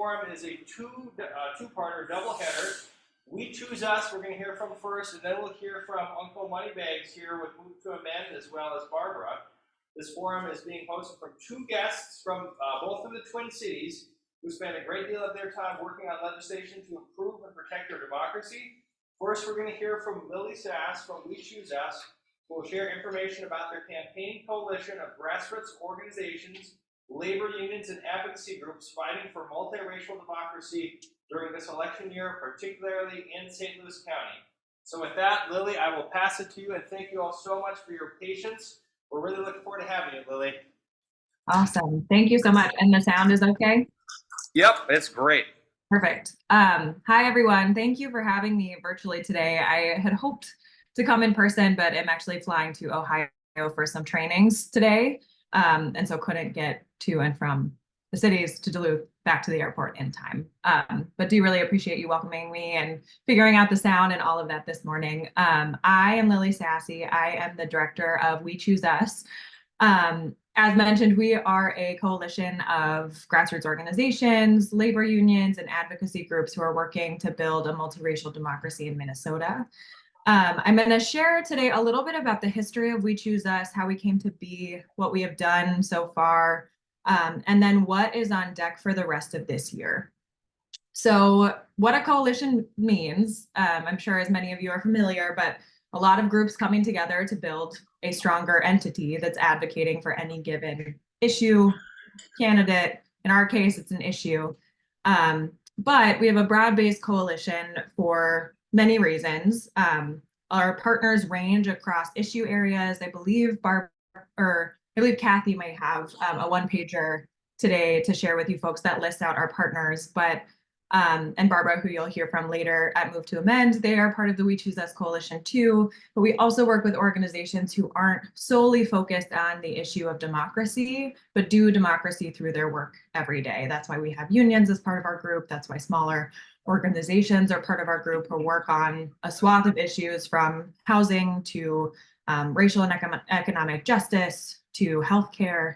forum is a two-parter double-header. We Choose Us, we're going to hear from first, and then we'll hear from Uncle Moneybags here with Move to Amend, as well as Barbara. This forum is being hosted from two guests from both of the Twin Cities who spend a great deal of their time working on legislation to improve and protect our democracy. First, we're going to hear from Lilly Sasse from We Choose Us, who will share information about their campaign coalition of grassroots organizations, labor unions, and advocacy groups fighting for multiracial democracy during this election year, particularly in St. Louis County. So with that, Lilly, I will pass it to you, and thank you all so much for your patience. We're really looking forward to having you, Lilly. Awesome. Thank you so much. And the sound is okay? Yep, it's great. Perfect. Hi, everyone. Thank you for having me virtually today. I had hoped to come in person, but I'm actually flying to Ohio for some trainings today, and so couldn't get to and from the cities to Duluth back to the airport in time. But do really appreciate you welcoming me and figuring out the sound and all of that this morning. I am Lilly Sasse. I am the director of We Choose Us. As mentioned, we are a coalition of grassroots organizations, labor unions, and advocacy groups who are working to build a multiracial democracy in Minnesota. I'm going to share today a little bit about the history of We Choose Us, how we came to be, what we have done so far, and then what is on deck for the rest of this year. So what a coalition means, I'm sure as many of you are familiar, but a lot of groups coming together to build a stronger entity that's advocating for any given issue, candidate. In our case, it's an issue. But we have a broad-based coalition for many reasons. Our partners range across issue areas. I believe Kathy may have a one-pager today to share with you folks that lists out our partners, but and Barbara, who you'll hear from later at Move to Amend, they are part of the We Choose Us coalition too. But we also work with organizations who aren't solely focused on the issue of democracy, but do democracy through their work every day. That's why we have unions as part of our group. That's why smaller organizations are part of our group who work on a swath of issues from housing to racial and economic justice to healthcare.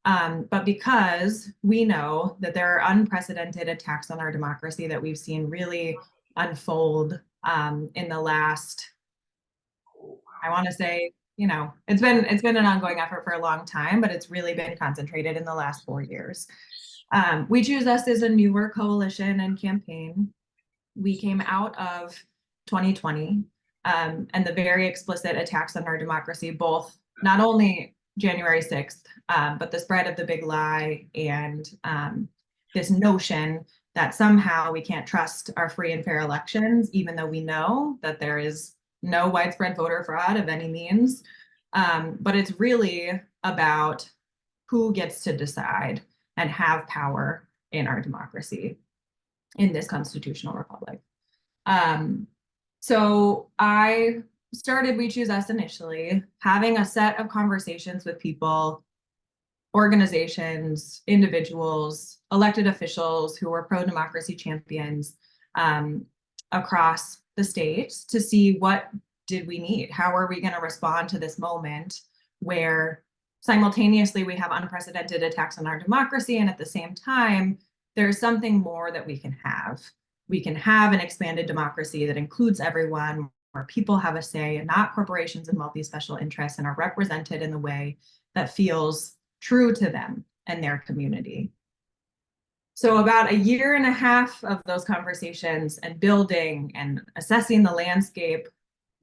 But because we know that there are unprecedented attacks on our democracy that we've seen really unfold in the last, I want to say, it's been an ongoing effort for a long time, but it's really been concentrated in the last 4 years. We Choose Us is a newer coalition and campaign. We came out of 2020 and the very explicit attacks on our democracy, both not only January 6th, but the spread of the big lie and this notion that somehow we can't trust our free and fair elections, even though we know that there is no widespread voter fraud of any means. But it's really about who gets to decide and have power in our democracy in this constitutional republic. So I started We Choose Us initially, having a set of conversations with people, organizations, individuals, elected officials who were pro-democracy champions across the state to see what did we need? How are we going to respond to this moment where simultaneously we have unprecedented attacks on our democracy, and at the same time, there's something more that we can have. We can have an expanded democracy that includes everyone, where people have a say and not corporations and multi-special interests, and are represented in the way that feels true to them and their community. So about 1.5 years of those conversations and building and assessing the landscape,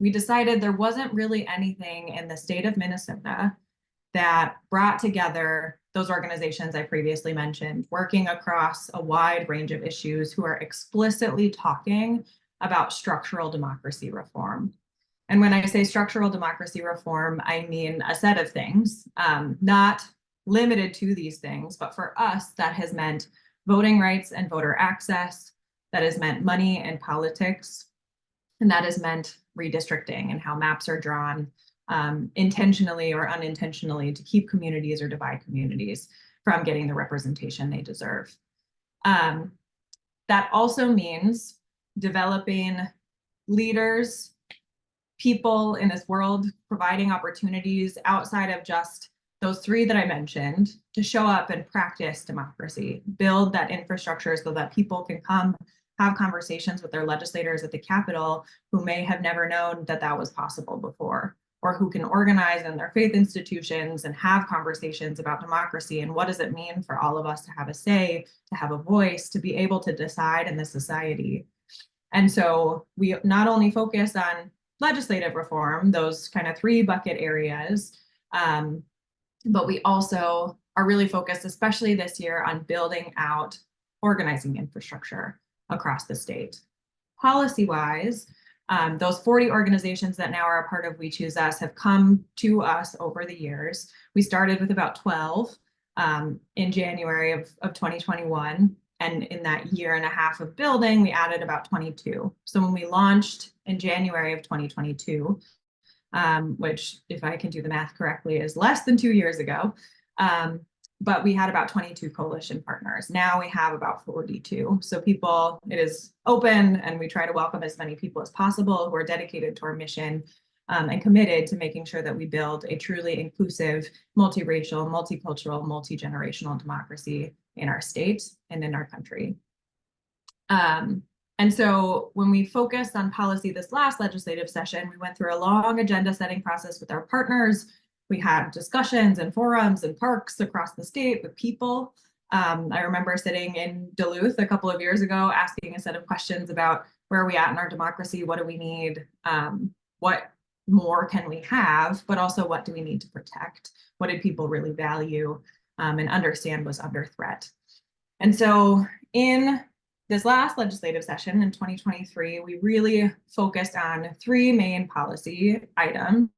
we decided there wasn't really anything in the state of Minnesota that brought together those organizations I previously mentioned, working across a wide range of issues, who are explicitly talking about structural democracy reform. And when I say structural democracy reform, I mean a set of things, not limited to these things, but for us, that has meant voting rights and voter access, that has meant money and politics, and that has meant redistricting and how maps are drawn intentionally or unintentionally to keep communities or divide communities from getting the representation they deserve. That also means developing leaders, people in this world, providing opportunities outside of just those three that I mentioned, to show up and practice democracy, build that infrastructure so that people can come have conversations with their legislators at the Capitol who may have never known that that was possible before, or who can organize in their faith institutions and have conversations about democracy and what does it mean for all of us to have a say, to have a voice, to be able to decide in the society. And so we not only focus on legislative reform, those kind of three bucket areas, but we also are really focused, especially this year, on building out organizing infrastructure across the state. Policy-wise, those 40 organizations that now are a part of We Choose Us have come to us over the years. We started with about 12 in January of 2021. And in that year and a half of building, we added about 22. So when we launched in January of 2022, which, if I can do the math correctly, is less than 2 years ago, but we had about 22 coalition partners. Now we have about 42. So people, it is open, and we try to welcome as many people as possible who are dedicated to our mission and committed to making sure that we build a truly inclusive, multiracial, multicultural, multi-generational democracy in our state and in our country. And so when we focused on policy this last legislative session, we went through a long agenda setting process with our partners. We had discussions and forums and parks across the state with people. I remember sitting in Duluth a couple of years ago, asking a set of questions about where are we at in our democracy? What do we need? What more can we have? But also, what do we need to protect? What did people really value and understand was under threat? And so in this last legislative session in 2023, we really focused on three main policy items.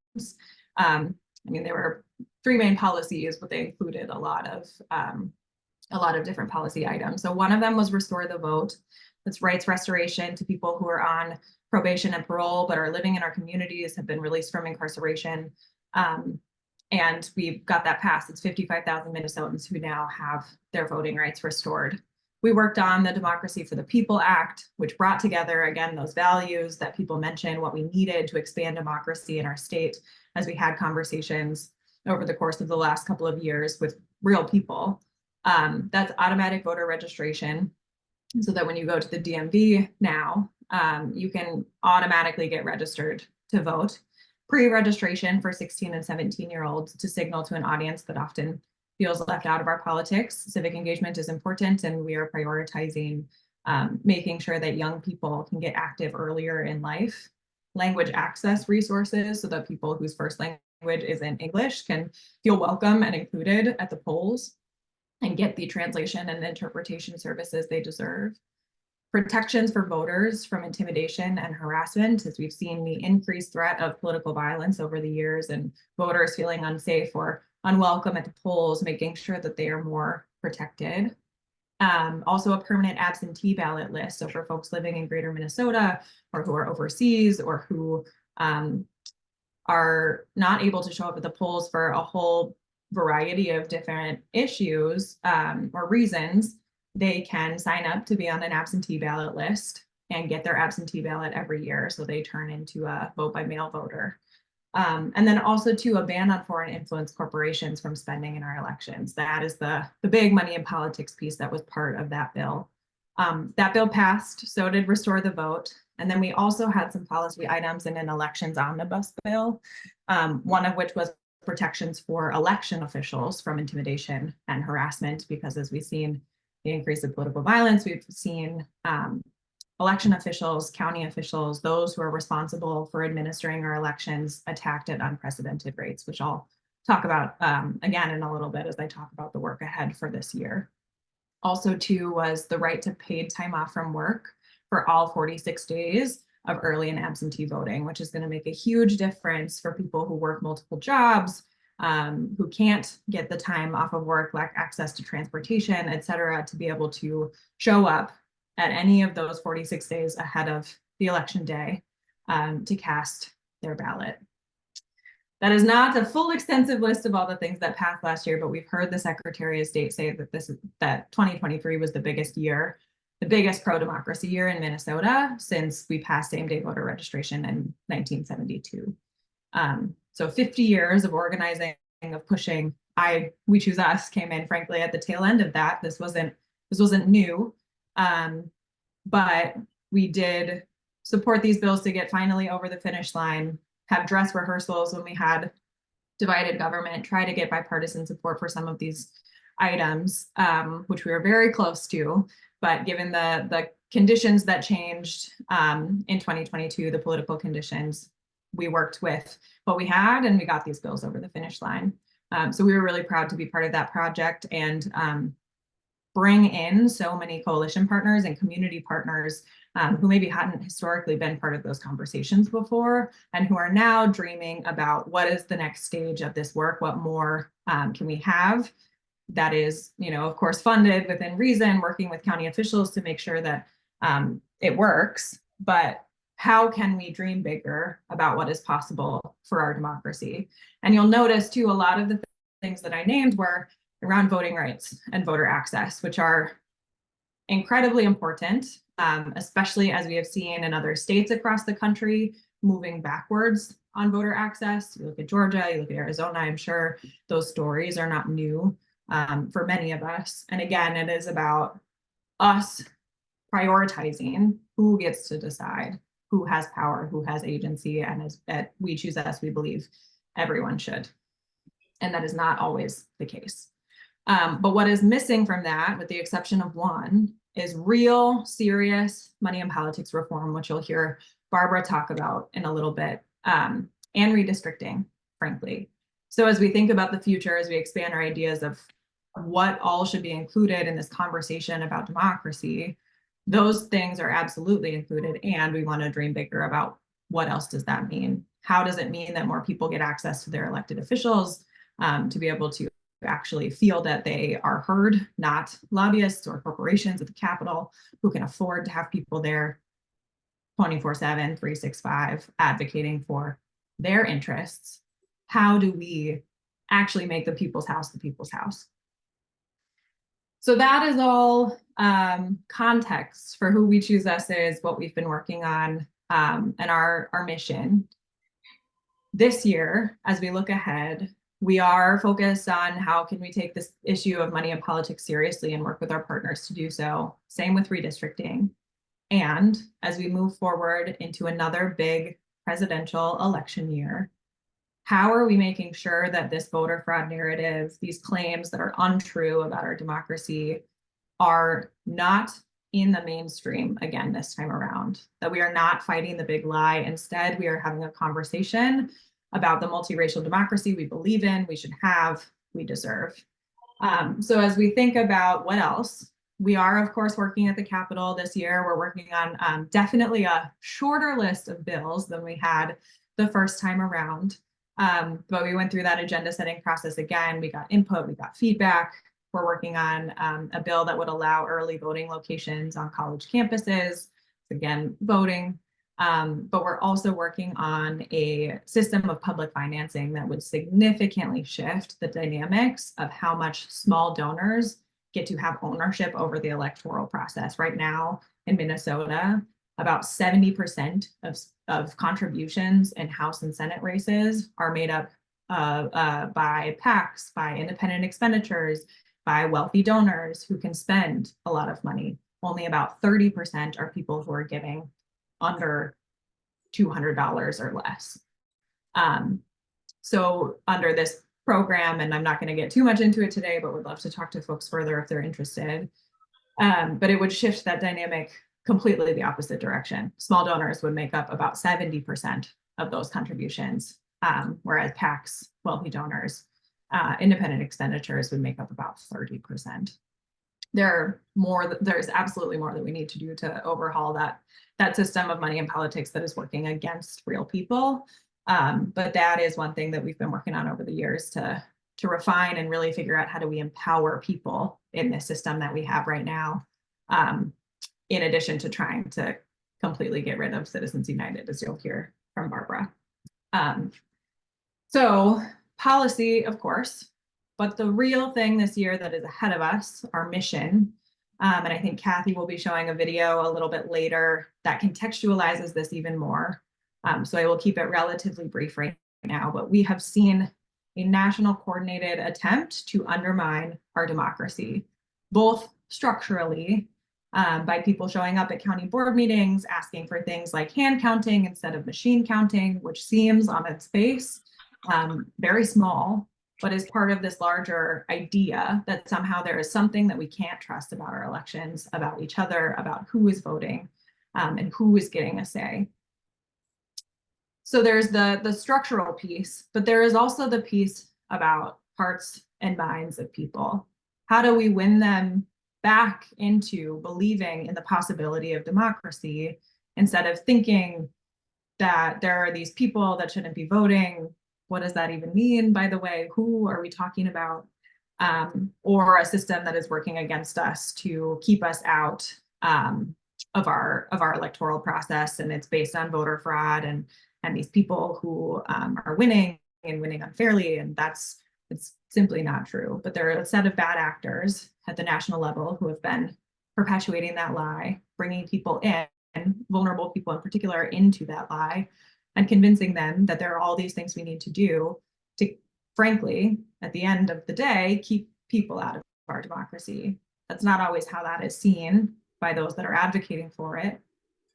There were three main policies, but they included a lot of different policy items. So one of them was restore the vote. That's rights restoration to people who are on probation and parole, but are living in our communities, have been released from incarceration. And we got that passed. It's 55,000 Minnesotans who now have their voting rights restored. We worked on the Democracy for the People Act, which brought together, again, those values that people mentioned, what we needed to expand democracy in our state, as we had conversations over the course of the last couple of years with real people. That's automatic voter registration, so that when you go to the DMV now, you can automatically get registered to vote. Pre-registration for 16 and 17-year-olds to signal to an audience that often feels left out of our politics. Civic engagement is important, and we are prioritizing making sure that young people can get active earlier in life. Language access resources, so that people whose first language isn't English can feel welcome and included at the polls and get the translation and interpretation services they deserve. Protections for voters from intimidation and harassment, as we've seen the increased threat of political violence over the years and voters feeling unsafe or unwelcome at the polls, making sure that they are more protected. Also a permanent absentee ballot list. So for folks living in greater Minnesota or who are overseas or who are not able to show up at the polls for a whole variety of different issues or reasons, they can sign up to be on an absentee ballot list and get their absentee ballot every year. So they turn into a vote by mail voter. And then also to a ban on foreign influence corporations from spending in our elections. That is the big money in politics piece that was part of that bill. That bill passed, so did restore the vote. And then we also had some policy items in an elections omnibus bill, one of which was protections for election officials from intimidation and harassment, because as we've seen the increase of political violence, we've seen election officials, county officials, those who are responsible for administering our elections attacked at unprecedented rates, which I'll talk about again in a little bit as I talk about the work ahead for this year. Also, too, was the right to paid time off from work for all 46 days of early and absentee voting, which is going to make a huge difference for people who work multiple jobs, who can't get the time off of work, lack access to transportation, et cetera, to be able to show up at any of those 46 days ahead of the election day to cast their ballot. That is not a full extensive list of all the things that passed last year, but we've heard the Secretary of State say that 2023 was the biggest year, the biggest pro-democracy year in Minnesota since we passed same-day voter registration in 1972. So 50 years of organizing, of pushing We Choose Us came in, frankly, at the tail end of that. This wasn't new, but we did support these bills to get finally over the finish line, have dress rehearsals when we had divided government, try to get bipartisan support for some of these items, which we were very close to. But given the conditions that changed in 2022, the political conditions, we worked with what we had and we got these bills over the finish line. So we were really proud to be part of that project and bring in so many coalition partners and community partners who maybe hadn't historically been part of those conversations before and who are now dreaming about what is the next stage of this work, what more can we have that is, of course, funded within reason, working with county officials to make sure that it works, but how can we dream bigger about what is possible for our democracy? And you'll notice too, a lot of the things that I named were around voting rights and voter access, which are incredibly important, especially as we have seen in other states across the country moving backwards on voter access. You look at Georgia, you look at Arizona, I'm sure those stories are not new for many of us. And again, it is about us prioritizing who gets to decide, who has power, who has agency, and as at We Choose Us, we believe everyone should. And that is not always the case. But what is missing from that, with the exception of one, is real, serious money and politics reform, which you'll hear Barbara talk about in a little bit, and redistricting, frankly. So as we think about the future, as we expand our ideas of what all should be included in this conversation about democracy, those things are absolutely included, and we want to dream bigger about what else does that mean? How does it mean that more people get access to their elected officials, to be able to actually feel that they are heard, not lobbyists or corporations at the Capitol who can afford to have people there 24/7, 365, advocating for their interests? How do we actually make the people's house the people's house? So that is all context for who We Choose Us is, what we've been working on, and our mission. This year, as we look ahead, we are focused on how can we take this issue of money and politics seriously and work with our partners to do so. Same with redistricting. And as we move forward into another big presidential election year, how are we making sure that this voter fraud narrative, these claims that are untrue about our democracy, are not in the mainstream again this time around, that we are not fighting the big lie. Instead, we are having a conversation about the multiracial democracy we believe in, we should have, we deserve. So as we think about what else, we are, of course, working at the Capitol this year. We're working on definitely a shorter list of bills than we had the first time around. But we went through that agenda setting process again. We got input, we got feedback. We're working on a bill that would allow early voting locations on college campuses. Again, voting. But we're also working on a system of public financing that would significantly shift the dynamics of how much small donors get to have ownership over the electoral process. Right now in Minnesota, about 70% of contributions in House and Senate races are made up by PACs, by independent expenditures, by wealthy donors who can spend a lot of money. Only about 30% are people who are giving under $200 or less. So under this program, and I'm not going to get too much into it today, but would love to talk to folks further if they're interested. But it would shift that dynamic completely the opposite direction. Small donors would make up about 70% of those contributions, whereas PACs, wealthy donors, independent expenditures would make up about 30%. There's absolutely more that we need to do to overhaul that system of money and politics that is working against real people. But that is one thing that we've been working on over the years to refine and really figure out how do we empower people in this system that we have right now, in addition to trying to completely get rid of Citizens United, as you'll hear from Barbara. So policy, of course, but the real thing this year that is ahead of us, our mission, and I think Kathy will be showing a video a little bit later that contextualizes this even more. So I will keep it relatively brief right now, but we have seen a national coordinated attempt to undermine our democracy, both structurally, by people showing up at county board meetings, asking for things like hand counting instead of machine counting, which seems on its face very small, but is part of this larger idea that somehow there is something that we can't trust about our elections, about each other, about who is voting, and who is getting a say. So there's the structural piece, but there is also the piece about hearts and minds of people. How do we win them back into believing in the possibility of democracy instead of thinking that there are these people that shouldn't be voting? What does that even mean, by the way? Who are we talking about? Or a system that is working against us to keep us out of our electoral process, and it's based on voter fraud and these people who are winning and winning unfairly, and it's simply not true. But there are a set of bad actors at the national level who have been perpetuating that lie, bringing people in, vulnerable people in particular, into that lie, and convincing them that there are all these things we need to do to, frankly, at the end of the day, keep people out of our democracy. That's not always how that is seen by those that are advocating for it.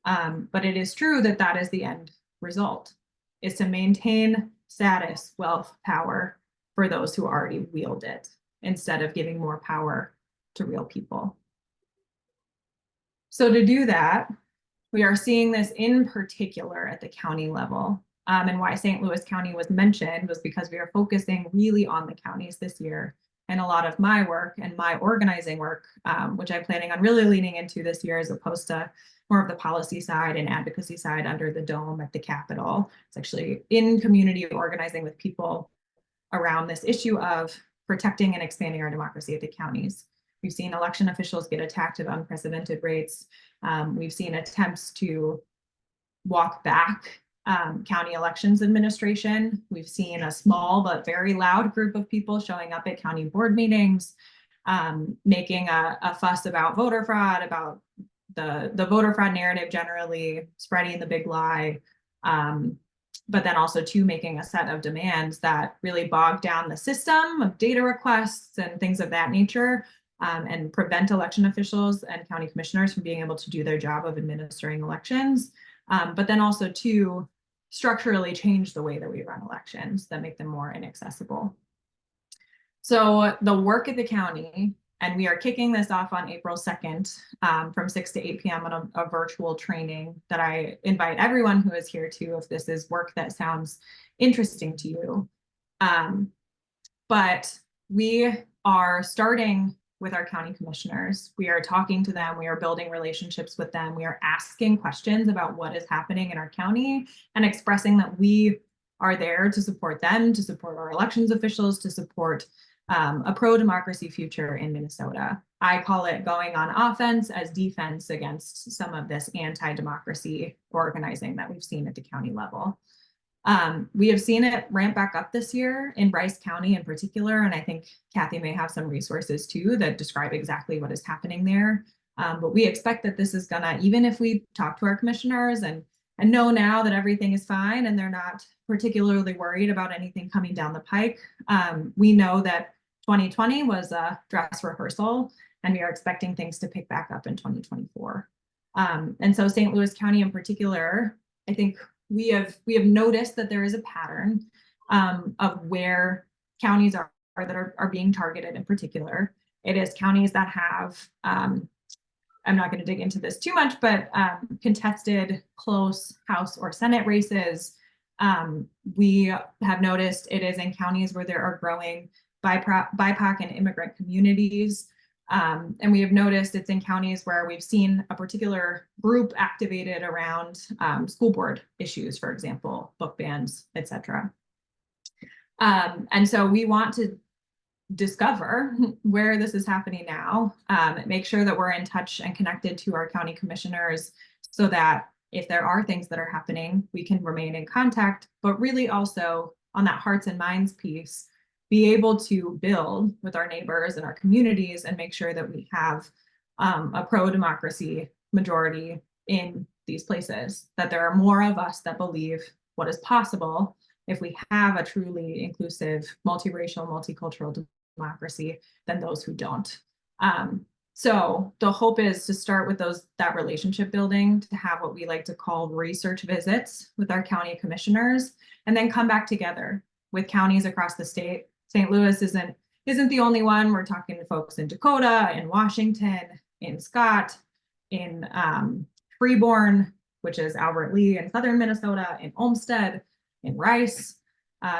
But it is true that that is the end result, is to maintain status, wealth, power for those who already wield it, instead of giving more power to real people. So to do that, we are seeing this in particular at the county level. And why St. Louis County was mentioned was because we are focusing really on the counties this year. And a lot of my work and my organizing work, which I'm planning on really leaning into this year, as opposed to more of the policy side and advocacy side under the dome at the Capitol. It's actually in community organizing with people around this issue of protecting and expanding our democracy at the counties. We've seen election officials get attacked at unprecedented rates. We've seen attempts to walk back county elections administration. We've seen a small but very loud group of people showing up at county board meetings, making a fuss about voter fraud, about the voter fraud narrative generally, spreading the big lie, but then also too making a set of demands that really bog down the system of data requests and things of that nature, and prevent election officials and county commissioners from being able to do their job of administering elections, but then also to structurally change the way that we run elections that make them more inaccessible. So the work at the county, and we are kicking this off on April 2nd from 6 to 8 p.m. on a virtual training that I invite everyone who is here to, if this is work that sounds interesting to you. But we are starting with our county commissioners. We are talking to them, we are building relationships with them, we are asking questions about what is happening in our county and expressing that we are there to support them, to support our elections officials, to support a pro-democracy future in Minnesota. I call it going on offense as defense against some of this anti-democracy organizing that we've seen at the county level. We have seen it ramp back up this year in Bryce County in particular, and I think Kathy may have some resources too that describe exactly what is happening there. But we expect that this is gonna, even if we talk to our commissioners and know now that everything is fine and they're not particularly worried about anything coming down the pike, we know that 2020 was a dress rehearsal, and we are expecting things to pick back up in 2024. And so St. Louis County in particular, I think we have noticed that there is a pattern of where counties that are being targeted in particular. It is counties that have, I'm not going to dig into this too much, but contested close House or Senate races. We have noticed it is in counties where there are growing BIPOC and immigrant communities. And we have noticed it's in counties where we've seen a particular group activated around school board issues, for example, book bans, etc. And so we want to discover where this is happening now, make sure that we're in touch and connected to our county commissioners so that if there are things that are happening, we can remain in contact, but really also on that hearts and minds piece, be able to build with our neighbors and our communities and make sure that we have a pro-democracy majority in these places, that there are more of us that believe what is possible if we have a truly inclusive, multiracial, multicultural democracy than those who don't. So the hope is to start with that relationship building, to have what we like to call research visits with our county commissioners, and then come back together with counties across the state. St. Louis isn't the only one. We're talking to folks in Dakota, in Washington, in Scott, in Freeborn, which is Albert Lee in southern Minnesota, in Olmsted, in Rice,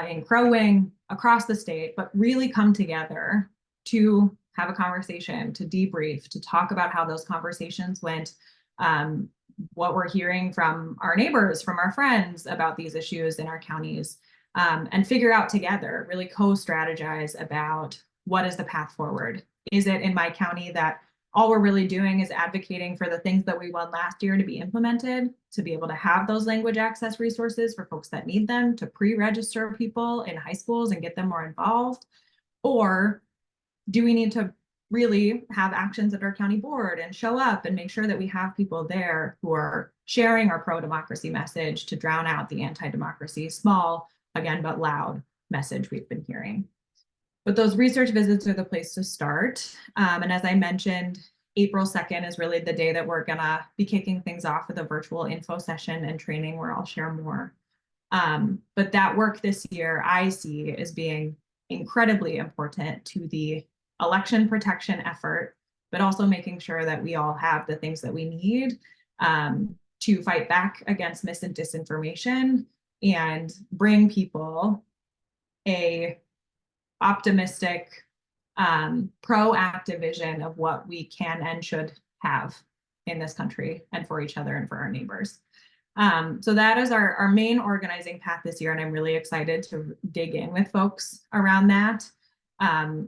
in Crow Wing, across the state, but really come together to have a conversation, to debrief, to talk about how those conversations went, what we're hearing from our neighbors, from our friends about these issues in our counties, and figure out together, really co-strategize about what is the path forward. Is it in my county that all we're really doing is advocating for the things that we won last year to be implemented, to be able to have those language access resources for folks that need them, to pre-register people in high schools and get them more involved? Or do we need to really have actions at our county board and show up and make sure that we have people there who are sharing our pro-democracy message to drown out the anti-democracy, small, again, but loud message we've been hearing? But those research visits are the place to start. And as I mentioned, April 2nd is really the day that we're gonna be kicking things off with a virtual info session and training where I'll share more. But that work this year I see as being incredibly important to the election protection effort, but also making sure that we all have the things that we need to fight back against mis and disinformation and bring people a optimistic, proactive vision of what we can and should have in this country and for each other and for our neighbors. So that is our main organizing path this year, and I'm really excited to dig in with folks around that.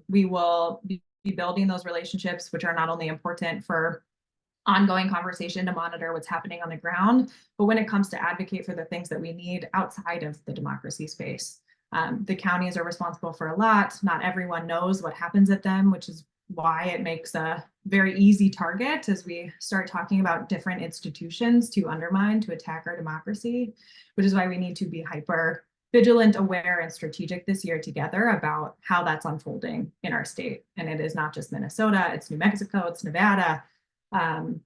We will be building those relationships, which are not only important for ongoing conversation to monitor what's happening on the ground, but when it comes to advocate for the things that we need outside of the democracy space. The counties are responsible for a lot. Not everyone knows what happens at them, which is why it makes a very easy target as we start talking about different institutions to undermine, to attack our democracy, which is why we need to be hyper vigilant, aware, and strategic this year together about how that's unfolding in our state. And it is not just Minnesota, it's New Mexico, it's Nevada,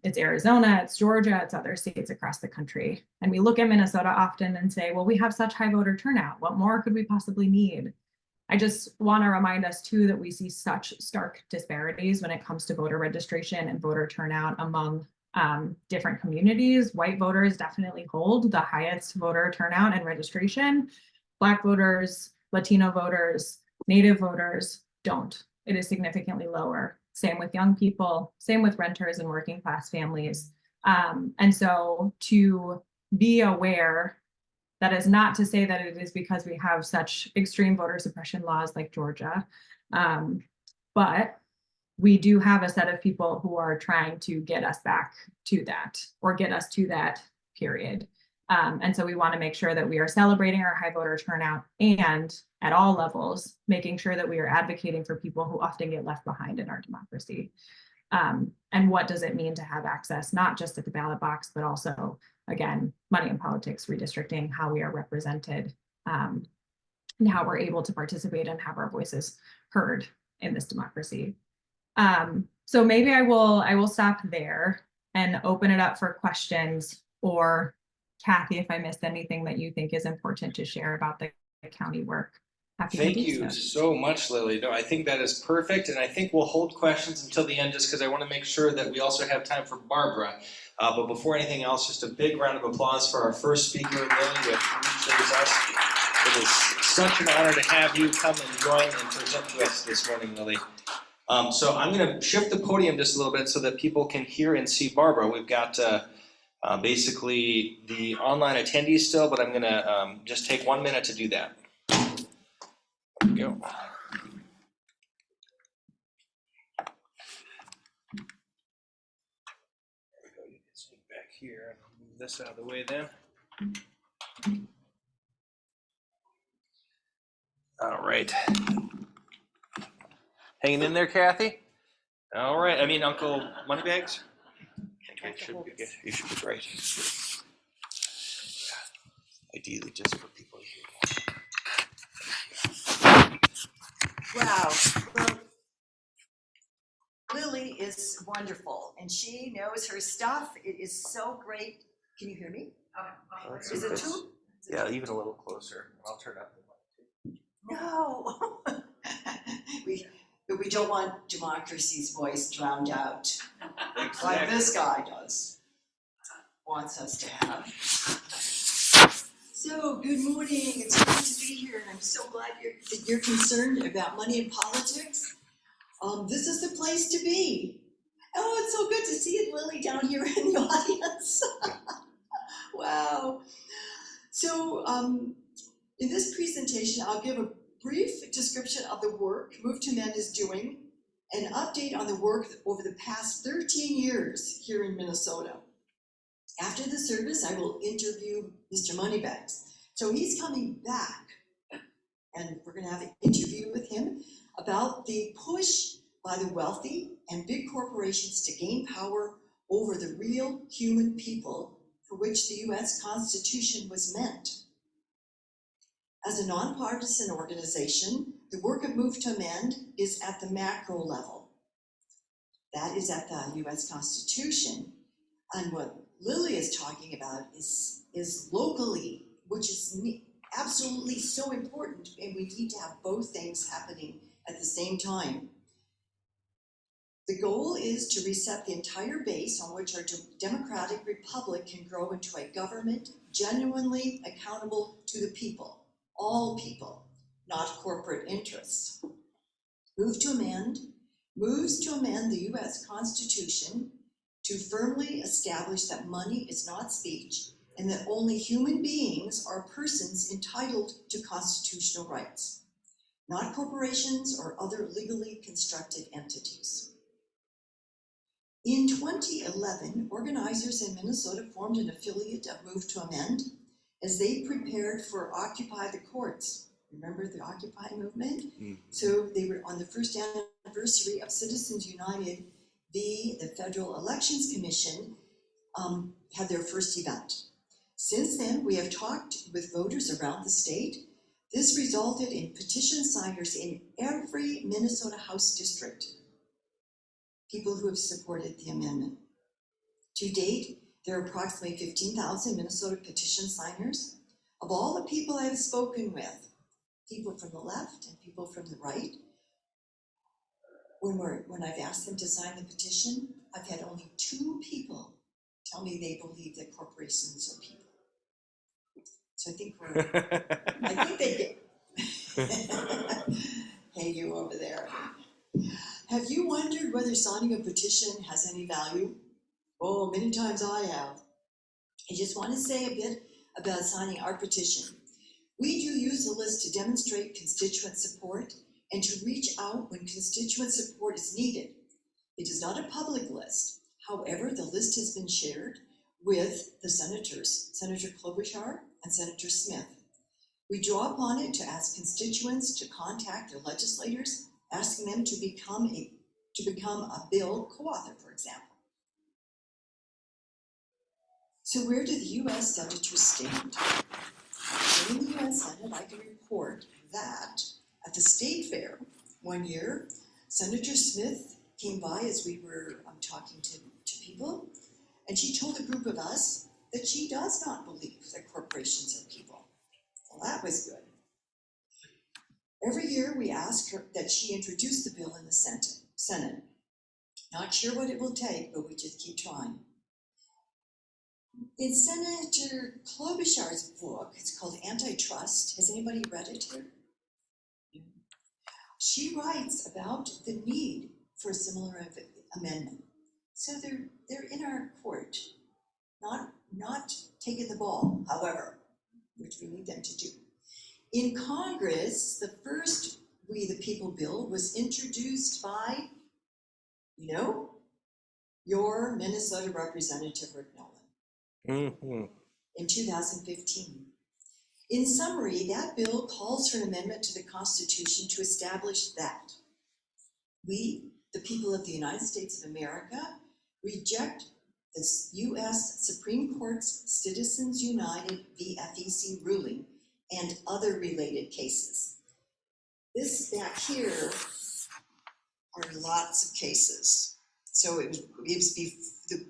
it's Arizona, it's Georgia, it's other states across the country. And we look at Minnesota often and say, well, we have such high voter turnout. What more could we possibly need? I just want to remind us too that we see such stark disparities when it comes to voter registration and voter turnout among different communities. White voters definitely hold the highest voter turnout and registration. Black voters, Latino voters, Native voters don't. It is significantly lower. Same with young people, same with renters and working class families. And so to be aware, that is not to say that it is because we have such extreme voter suppression laws like Georgia, but we do have a set of people who are trying to get us back to that, or get us to that period. And so we want to make sure that we are celebrating our high voter turnout and at all levels, making sure that we are advocating for people who often get left behind in our democracy. And what does it mean to have access, not just at the ballot box, but also, again, money in politics, redistricting, how we are represented, and how we're able to participate and have our voices heard in this democracy. So maybe I will stop there and open it up for questions, or Kathy, if I missed anything that you think is important to share about the county work. Thank you so much, Lily. No, I think that is perfect, and I think we'll hold questions until the end just because I want to make sure that we also have time for Barbara. But before anything else, just a big round of applause for our first speaker, Lilly, with Lilly Sasse. It is such an honor to have you come and join and present to us this morning, Lilly. So I'm going to shift the podium just a little bit so that people can hear and see Barbara. We've got basically the online attendees still, but I'm going to just take 1 minute to do that. There we go. There we go. You can see back here and I'll move this out of the way then. All right. Hanging in there, Kathy? All right. I mean, Uncle Moneybags? Okay, you should be great. Ideally, just for people here. Wow. Well, Lilly is wonderful and she knows her stuff. It is so great. Can you hear me? Let's Is see it if too? it's- Yeah, even a little closer. I'll turn up the mic too. No. we don't want democracy's voice drowned out like Exactly. this guy does. Wants us to have. So, good morning. It's great to be here, and I'm so glad you're concerned about money and politics. This is the place to be. Oh, it's so good to see you, Lilly, down here in the audience. Wow. So, in this presentation, I'll give a brief description of the work Move to Amend is doing, an update on the work over the past 13 years here in Minnesota. After the service, I will interview Mr. Moneybags. So he's coming back, and we're going to have an interview with him about the push by the wealthy and big corporations to gain power over the real human people for which the U.S. Constitution was meant. As a nonpartisan organization, the work of Move to Amend is at the macro level. That is at the U.S. Constitution. And what Lilly is talking about is locally, which is absolutely so important, and we need to have both things happening at the same time. The goal is to reset the entire base on which our democratic republic can grow into a government genuinely accountable to the people, all people, not corporate interests. Move to Amend moves to amend the U.S. Constitution to firmly establish that money is not speech and that only human beings are persons entitled to constitutional rights, not corporations or other legally constructed entities. In 2011, organizers in Minnesota formed an affiliate of Move to Amend as they prepared for Occupy the Courts. Remember the Occupy movement? Mm-hmm. So they were on the first anniversary of Citizens United, the Federal Elections Commission had their first event. Since then, we have talked with voters around the state. This resulted in petition signers in every Minnesota House district, people who have supported the amendment. To date, there are approximately 15,000 Minnesota petition signers. Of all the people I have spoken with, people from the left and people from the right, when I've asked them to sign the petition, I've had only 2 people tell me they believe that corporations are people. So I think they get, hey, you over there. Have you wondered whether signing a petition has any value? Oh, many times I have. I just want to say a bit about signing our petition. We do use the list to demonstrate constituent support and to reach out when constituent support is needed. It is not a public list. However, the list has been shared with the senators, Senator Klobuchar and Senator Smith. We draw upon it to ask constituents to contact their legislators, asking them to become a bill co-author, for example. So where do the U.S. senators stand? So in the U.S. Senate, I can report that at the state fair one year, Senator Smith came by as we were talking to people, and she told a group of us that she does not believe that corporations are people. Well, that was good. Every year we ask her that she introduce the bill in the Senate. Not sure what it will take, but we just keep trying. In Senator Klobuchar's book, it's called Antitrust. Has anybody read it here? She writes about the need for a similar amendment. So they're in our court, not taking the ball, however, which we need them to do. In Congress, the first We the People bill was introduced by, your Minnesota Representative Rick Nolan. Mm-hmm. In 2015. In summary, that bill calls for an amendment to the Constitution to establish that we, the people of the United States of America, reject the U.S. Supreme Court's Citizens United v. FEC ruling and other related cases. this back here are lots of cases. So the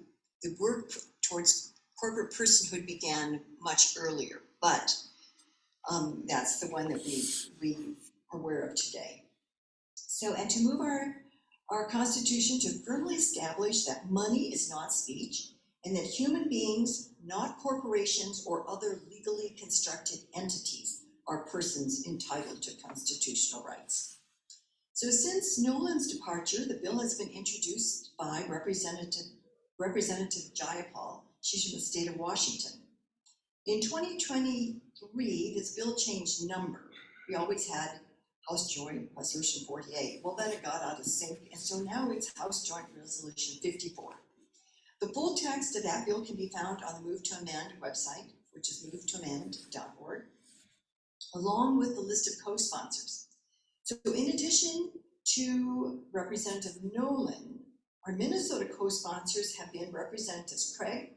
work towards corporate personhood began much earlier, but that's the one that we are aware of today. So, and to move our Constitution to firmly establish that money is not speech, and that human beings, not corporations or other legally constructed entities, are persons entitled to constitutional rights. So since Nolan's departure, the bill has been introduced by Representative Jayapal. She's from the state of Washington. In 2023, this bill changed number. We always had House Joint Resolution 48. Well, then it got out of sync, and so now it's House Joint Resolution 54. The full text of that bill can be found on the Move to Amend website, which is movetoamend.org, along with the list of co-sponsors. So in addition to Representative Nolan, our Minnesota co-sponsors have been Representatives Craig,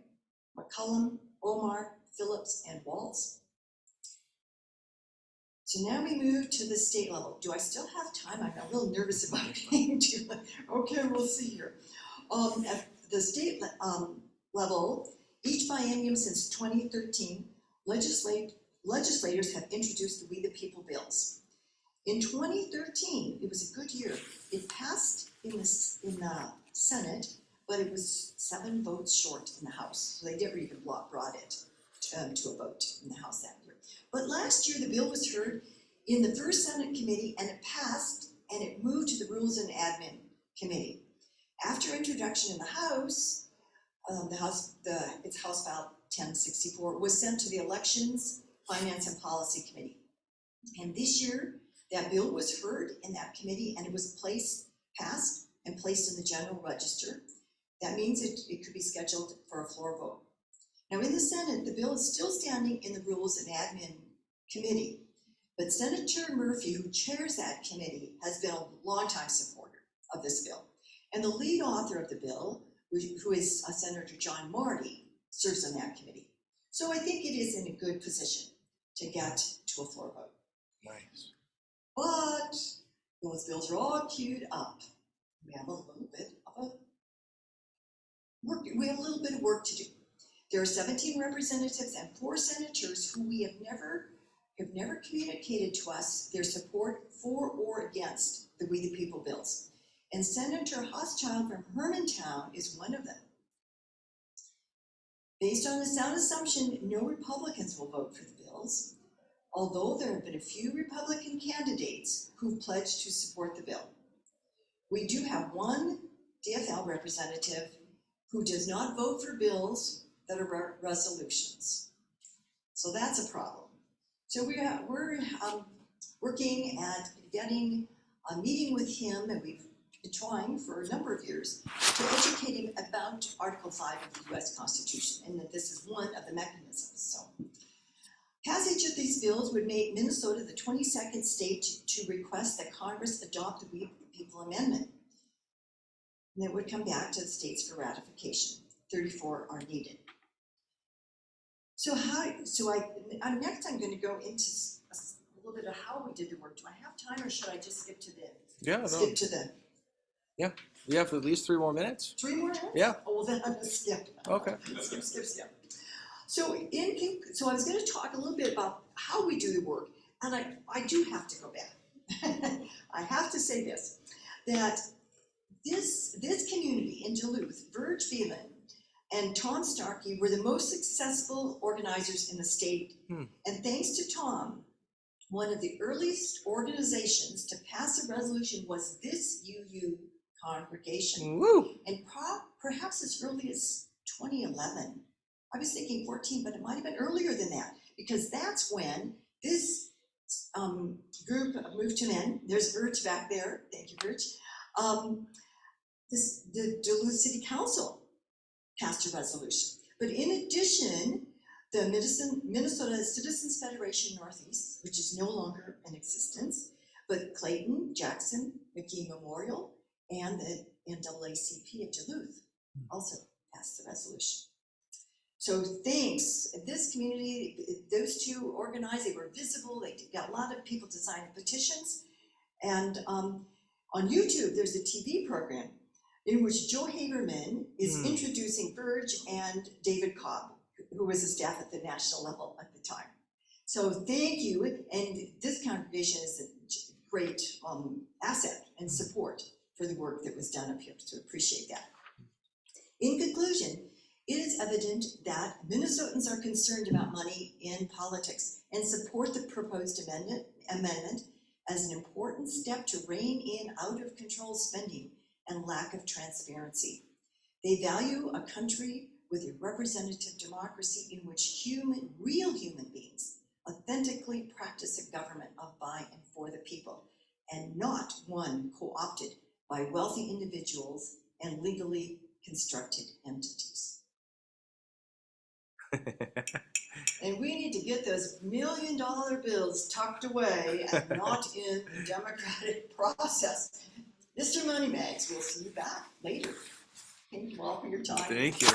McCullum, Omar, Phillips, and Waltz. So now we move to the state level. Do I still have time? I'm a little nervous about being too late. Okay, we'll see here. At the state level, each biennium since 2013, legislators have introduced the We the People bills. In 2013, it was a good year. It passed in the Senate, but it was 7 votes short in the House. So they never even brought it to a vote in the House that year. But last year, the bill was heard in the first Senate committee, and it passed, and it moved to the Rules and Admin Committee. After introduction in the House, it's House File 1064, was sent to the Elections, Finance, and Policy Committee. And this year, that bill was heard in that committee, and it was passed and placed in the General Register. That means it could be scheduled for a floor vote. Now in the Senate, the bill is still standing in the Rules and Admin Committee, but Senator Murphy, who chairs that committee, has been a longtime supporter of this bill. And the lead author of the bill, who is Senator John Marty, serves on that committee. So I think it is in a good position to get to a floor vote. Nice. But those bills are all queued up. We have a little bit of work to do. There are 17 representatives and 4 senators who we have never communicated to us their support for or against the We the People bills. And Senator Hochschild from Hermantown is one of them. Based on the sound assumption, no Republicans will vote for the bills, although there have been a few Republican candidates who've pledged to support the bill. We do have one DFL representative who does not vote for bills that are resolutions. So that's a problem. So we're working at getting a meeting with him, and we've been trying for a number of years to educate him about Article 5 of the US Constitution, and that this is one of the mechanisms. So passage of these bills would make Minnesota the 22nd state to request that Congress adopt the We the People Amendment. And it would come back to the states for ratification. 34 are needed. So next I'm going to go into a little bit of how we did the work. Do I have time, or should I just skip to the? Yeah, we have at least 3 more minutes. 3 more minutes? Yeah. Oh, well, then I'm going to skip. Okay. Skip. So I was going to talk a little bit about how we do the work, and I do have to go back. I have to say this, that this community in Duluth, Verge Phelan and Tom Starkey were the most successful organizers in the state. And thanks to Tom, one of the earliest organizations to pass a resolution was this UU congregation. Woo. And perhaps as early as 2011. I was thinking 14, but it might have been earlier than that, because that's when this group moved to men. There's Verge back there. Thank you, Verge. The Duluth City Council passed a resolution. But in addition, the Minnesota Citizens Federation Northeast, which is no longer in existence, but Clayton, Jackson, McGee Memorial, and the NAACP of Duluth also passed the resolution. So thanks, this community, those 2 organized, they were visible, they got a lot of people to sign petitions, And on YouTube, there's a TV program in which Joe Haberman is introducing Verge and David Cobb, who was a staff at the national level at the time. So thank you, and this congregation is a great asset and support for the work that was done up here, so appreciate that. In conclusion, it is evident that Minnesotans are concerned about money in politics and support the proposed amendment as an important step to rein in out of control spending and lack of transparency. They value a country with a representative democracy in which real human beings authentically practice a government of by and for the people, and not one co-opted by wealthy individuals and legally constructed entities. And we need to get those $1 million bills tucked away and not in the democratic process. Mr. Moneybags, we'll see you back later. Thank you all for your time. Thank you.